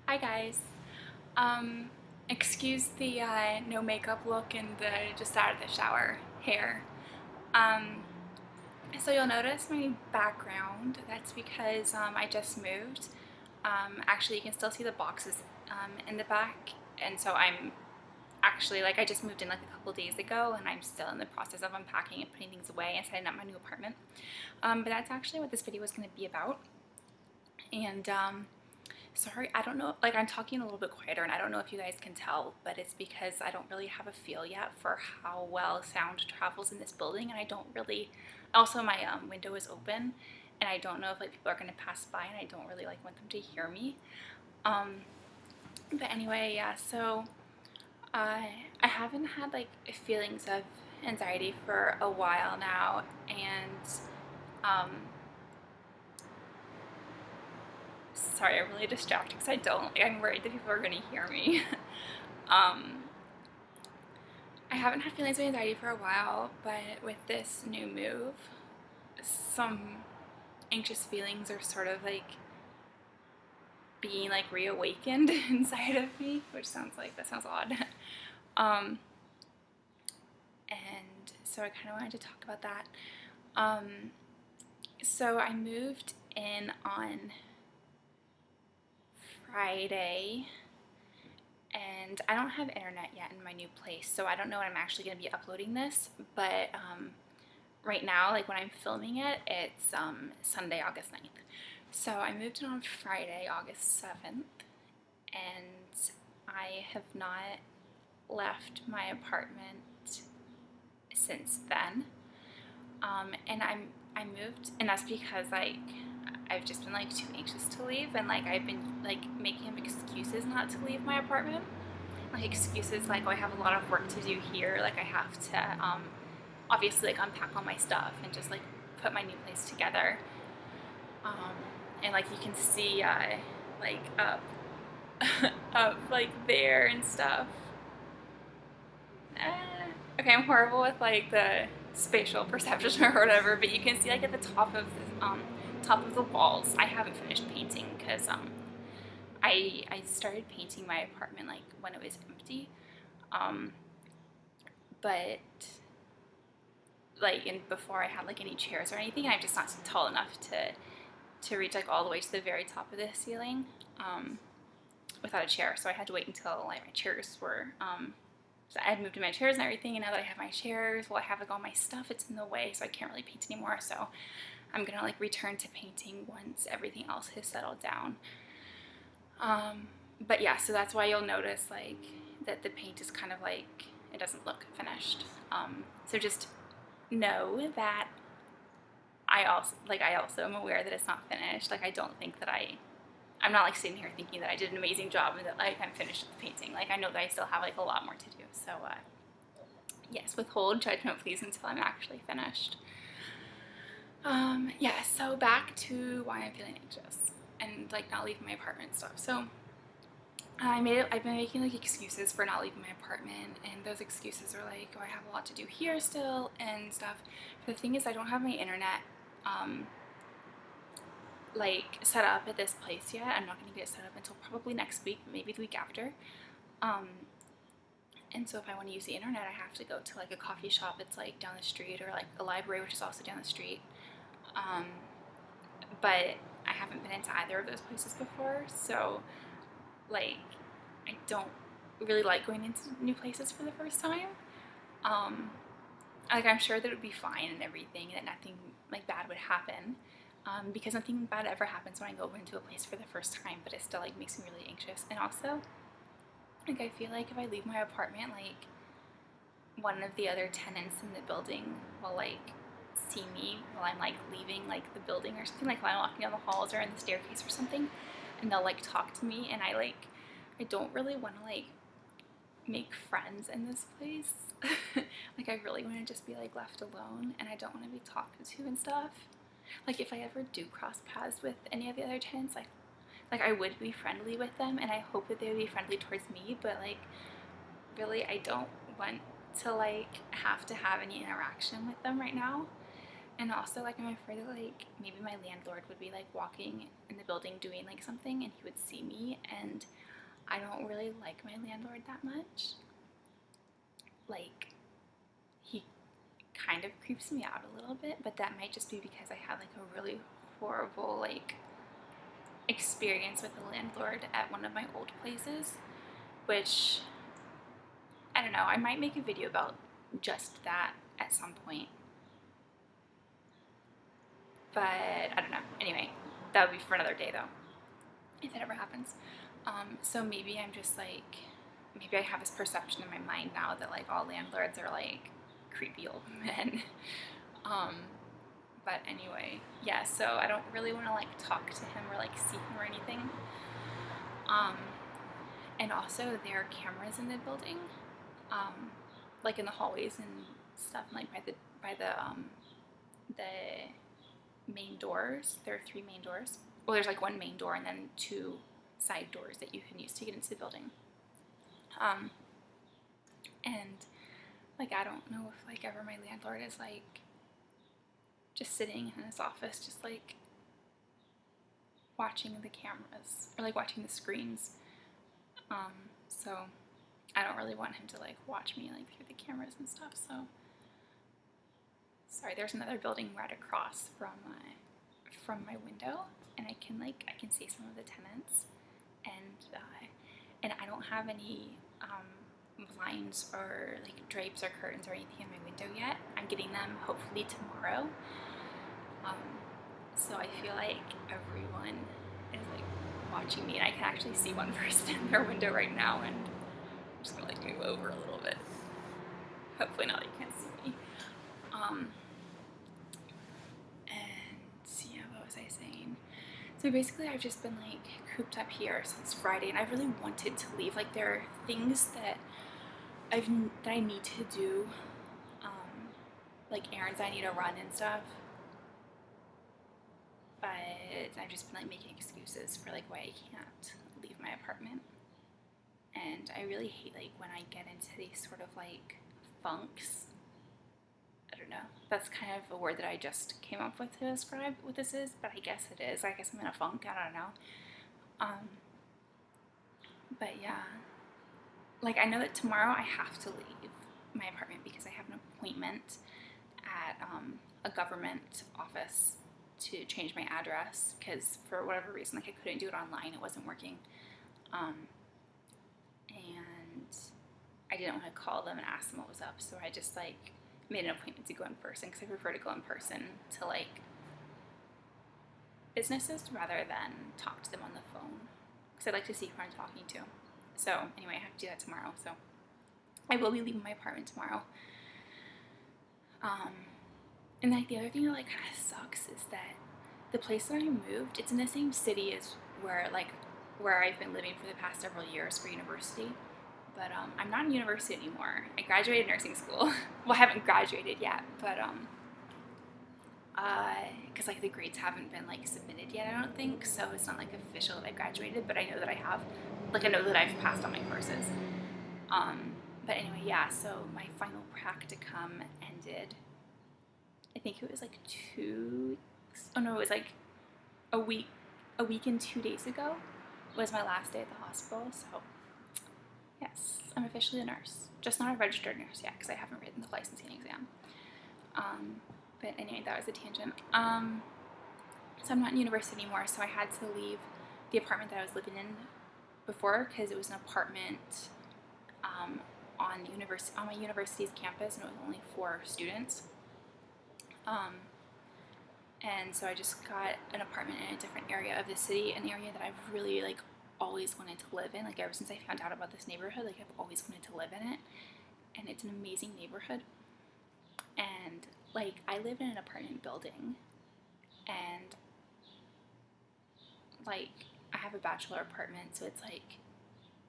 Hi guys. Excuse the no makeup look and the just out of the shower hair. Um, so you'll notice my background. That's because I just moved. Actually, you can still see the boxes in the back, and so I'm actually I just moved in like a couple days ago, and I'm still in the process of unpacking and putting things away and setting up my new apartment. But that's actually what this video is going to be about. And sorry, I don't know, I'm talking a little bit quieter and I don't know if you guys can tell, but it's because I don't really have a feel yet for how well sound travels in this building, and I don't really, also my window is open and I don't know if people are going to pass by, and I don't really want them to hear me. Um, but anyway, yeah, so I haven't had feelings of anxiety for a while now, and um, sorry, I'm really distracted because I'm worried that people are going to hear me. um, I haven't had feelings of anxiety for a while, but with this new move, some anxious feelings are sort of being reawakened inside of me, which that sounds odd. um, and so I kind of wanted to talk about that. So I moved in on Friday, and I don't have internet yet in my new place, so I don't know when I'm actually going to be uploading this, but right now, when I'm filming it, it's Sunday, August 9th. So I moved in on Friday, August 7th, and I have not left my apartment since then. And I moved, and that's because I've just been too anxious to leave, and I've been making excuses not to leave my apartment. Excuses oh, I have a lot of work to do here, I have to obviously unpack all my stuff and just put my new place together. And you can see up up there and stuff. Okay, I'm horrible with the spatial perception or whatever, but you can see at the top of the walls. I haven't finished painting because I started painting my apartment when it was empty, but and before I had any chairs or anything. I'm just not tall enough to reach all the way to the very top of the ceiling without a chair. So I had to wait until my chairs were. So I had moved to my chairs and everything, and now that I have my chairs, well, I have all my stuff. It's in the way, so I can't really paint anymore. So I'm gonna return to painting once everything else has settled down. But yeah, so that's why you'll notice that the paint is kind of it doesn't look finished. So just know that I also am aware that it's not finished. I don't think that I'm not sitting here thinking that I did an amazing job and that I'm finished with the painting. I know that I still have a lot more to do. So yes, withhold judgment please until I'm actually finished. Yeah, so back to why I'm feeling anxious and not leaving my apartment and stuff. So I've been making excuses for not leaving my apartment, and those excuses are oh, I have a lot to do here still and stuff. But the thing is, I don't have my internet set up at this place yet. I'm not going to get it set up until probably next week, maybe the week after. And so if I want to use the internet, I have to go to a coffee shop that's down the street, or a library, which is also down the street. But I haven't been into either of those places before, so I don't really like going into new places for the first time. I'm sure that it would be fine and everything, that nothing bad would happen, because nothing bad ever happens when I go into a place for the first time, but it still makes me really anxious. And also I feel if I leave my apartment, one of the other tenants in the building will see me while I'm leaving the building or something, while I'm walking down the halls or in the staircase or something, and they'll talk to me, and I don't really want to make friends in this place. I really want to just be left alone, and I don't want to be talked to and stuff. If I ever do cross paths with any of the other tenants, I would be friendly with them, and I hope that they would be friendly towards me, but really I don't want to have to have any interaction with them right now. And also, like, I'm afraid that, like, maybe my landlord would be, like, walking in the building doing, like, something, and he would see me, and I don't really like my landlord that much. Like, he kind of creeps me out a little bit, but that might just be because I had, like, a really horrible, like, experience with the landlord at one of my old places, which, I don't know, I might make a video about just that at some point. But I don't know. Anyway, that would be for another day though, if it ever happens. So maybe I'm just like, maybe I have this perception in my mind now that like all landlords are like creepy old men. But anyway, yeah, so I don't really want to like talk to him or like see him or anything. And also there are cameras in the building, like in the hallways and stuff, and like by the main doors. There are 3 main doors. Well, there's like 1 main door and then 2 side doors that you can use to get into the building. And like I don't know if like ever my landlord is like just sitting in his office just like watching the cameras or like watching the screens. So I don't really want him to like watch me like through the cameras and stuff. So sorry, there's another building right across from my window, and I can see some of the tenants, and I don't have any blinds or like drapes or curtains or anything in my window yet. I'm getting them hopefully tomorrow. So I feel like everyone is like watching me, and I can actually see one person in their window right now, and I'm just gonna like move over a little bit. Hopefully now you can't see me. And yeah, what was I saying? So basically I've just been like cooped up here since Friday, and I really wanted to leave. Like there are things that I need to do, like errands I need to run and stuff. But I've just been like making excuses for like why I can't leave my apartment. And I really hate like when I get into these sort of like funks. I don't know. That's kind of a word that I just came up with to describe what this is, but I guess it is. I guess I'm in a funk. I don't know. But yeah, like I know that tomorrow I have to leave my apartment because I have an appointment at a government office to change my address because for whatever reason, like I couldn't do it online. It wasn't working. And I didn't want to call them and ask them what was up, so I just like made an appointment to go in person because I prefer to go in person to like businesses rather than talk to them on the phone because I like to see who I'm talking to. So anyway, I have to do that tomorrow. So I will be leaving my apartment tomorrow. And like the other thing that like kind of sucks is that the place that I moved, it's in the same city as where I've been living for the past several years for university. But I'm not in university anymore. I graduated nursing school. Well, I haven't graduated yet, but because like the grades haven't been like submitted yet, I don't think. So it's not like official that I graduated, but I know that I have. Like I know that I've passed all my courses. But anyway, yeah. So my final practicum ended. I think it was like 2 weeks. Oh no, it was like a week and 2 days ago was my last day at the hospital. So yes, I'm officially a nurse. Just not a registered nurse yet because I haven't written the licensing exam. But anyway, that was a tangent. So I'm not in university anymore, so I had to leave the apartment that I was living in before because it was an apartment on my university's campus, and it was only for students. And so I just got an apartment in a different area of the city, an area that I've really like always wanted to live in. Like ever since I found out about this neighborhood, like I've always wanted to live in it, and it's an amazing neighborhood. And like I live in an apartment building, and like I have a bachelor apartment, so it's like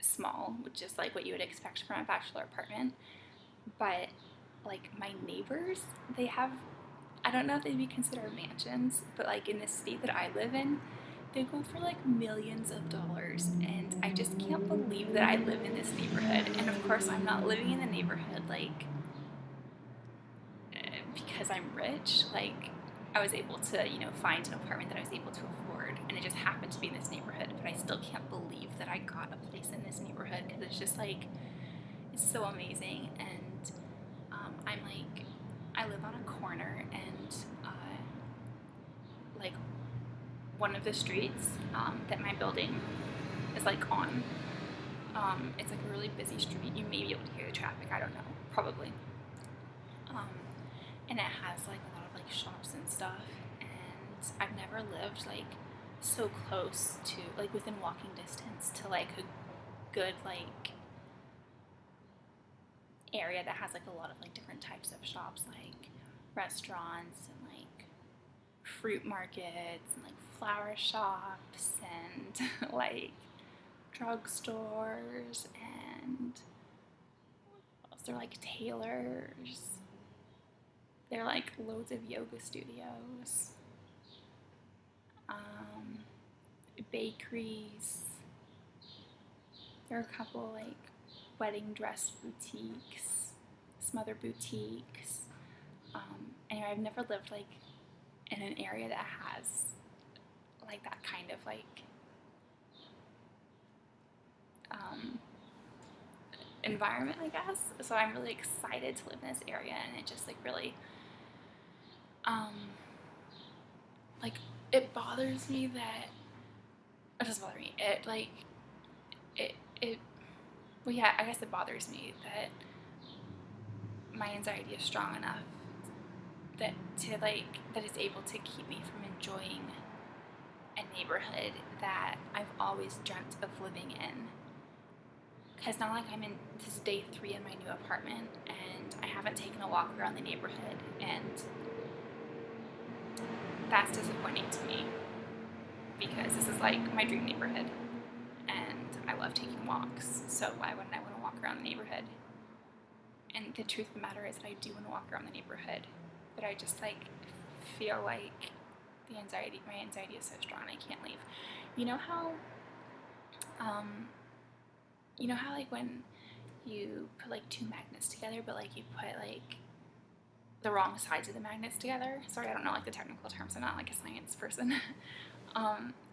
small, which is like what you would expect from a bachelor apartment. But like my neighbors, they have, I don't know if they'd be considered mansions, but like in the state that I live in, they go for like millions of dollars, and I just can't believe that I live in this neighborhood. And of course I'm not living in the neighborhood like because I'm rich. Like I was able to, find an apartment that I was able to afford, and it just happened to be in this neighborhood. But I still can't believe that I got a place in this neighborhood, because it's just like, it's so amazing. And I live on a corner, and like one of the streets that my building is like on, it's like a really busy street. You may be able to hear the traffic. I don't know, probably. And it has like a lot of like shops and stuff, and I've never lived like so close to, like, within walking distance to like a good like area that has like a lot of like different types of shops, like restaurants and like fruit markets and like flower shops and like drugstores, and they're like tailors. There are like loads of yoga studios, bakeries. There are a couple like wedding dress boutiques, some other boutiques. Anyway, I've never lived like in an area that has like that kind of like environment, I guess. So I'm really excited to live in this area, and it just like really like, it bothers me that it doesn't bother me. Well, yeah, I guess it bothers me that my anxiety is strong enough that it's able to keep me from enjoying a neighborhood that I've always dreamt of living in. Because now, like, this is day 3 in my new apartment, and I haven't taken a walk around the neighborhood, and that's disappointing to me, because this is like my dream neighborhood, and I love taking walks, so why wouldn't I want to walk around the neighborhood? And the truth of the matter is that I do want to walk around the neighborhood, but I just like feel like my anxiety is so strong I can't leave. You know how like when you put like 2 magnets together, but like you put like the wrong sides of the magnets together? Sorry, I don't know like the technical terms. I'm not like a science person.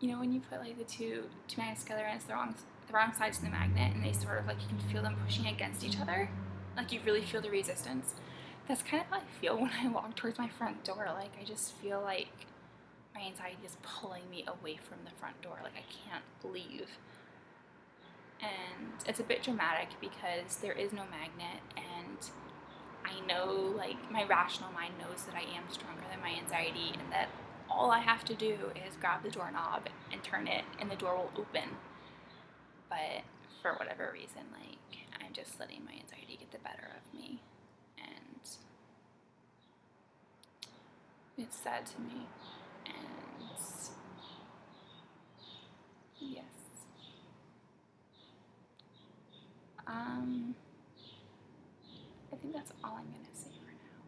When you put like the two magnets together and it's the wrong sides of the magnet, and they sort of like, you can feel them pushing against each other. Like, you really feel the resistance. That's kind of how I feel when I walk towards my front door. Like, I just feel like my anxiety is pulling me away from the front door. Like, I can't leave. And it's a bit dramatic because there is no magnet, and I know, like, my rational mind knows that I am stronger than my anxiety, and that all I have to do is grab the doorknob and turn it, and the door will open. But for whatever reason, like, I'm just letting my anxiety get the better of me, and it's sad to me. And yes, I think that's all I'm gonna say for now.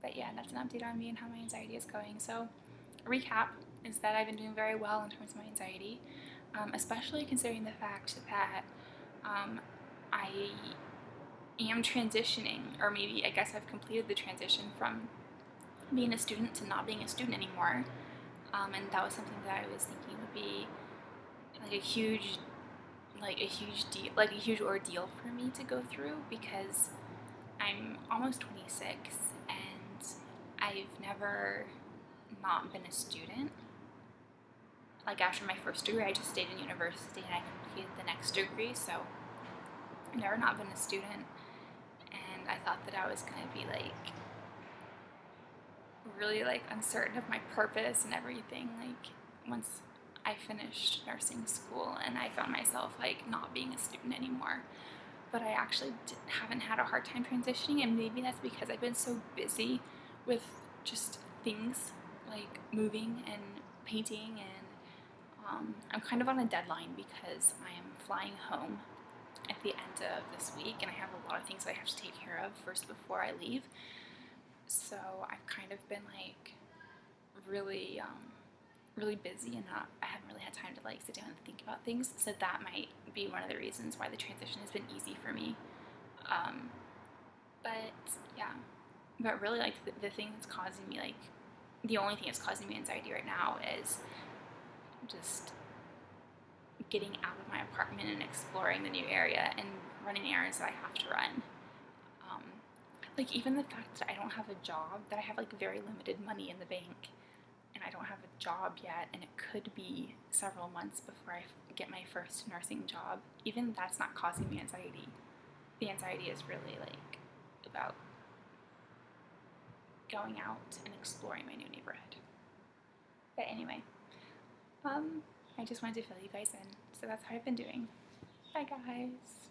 But yeah, that's an update on me and how my anxiety is going. So, a recap is that I've been doing very well in terms of my anxiety, especially considering the fact that I am transitioning, or maybe I guess I've completed the transition from being a student to not being a student anymore. And that was something that I was thinking would be like a huge ordeal for me to go through, because I'm almost 26 and I've never not been a student. Like, after my first degree, I just stayed in university and I completed the next degree, so I've never not been a student. And I thought that I was going to be like really like uncertain of my purpose and everything, like, once I finished nursing school and I found myself like not being a student anymore. But I actually haven't had a hard time transitioning, and maybe that's because I've been so busy with just things like moving and painting, and I'm kind of on a deadline because I am flying home at the end of this week, and I have a lot of things that I have to take care of first before I leave. So I've kind of been like really busy, and I haven't really had time to like sit down and think about things. So that might be one of the reasons why the transition has been easy for me. But yeah, but really like the thing that's causing me like the only thing that's causing me anxiety right now is just getting out of my apartment and exploring the new area and running errands that I have to run. Like even the fact that I don't have a job, that I have like very limited money in the bank and I don't have a job yet, and it could be several months before I get my first nursing job, even that's not causing me anxiety. The anxiety is really like about going out and exploring my new neighborhood. But anyway, I just wanted to fill you guys in. So that's how I've been doing. Bye guys.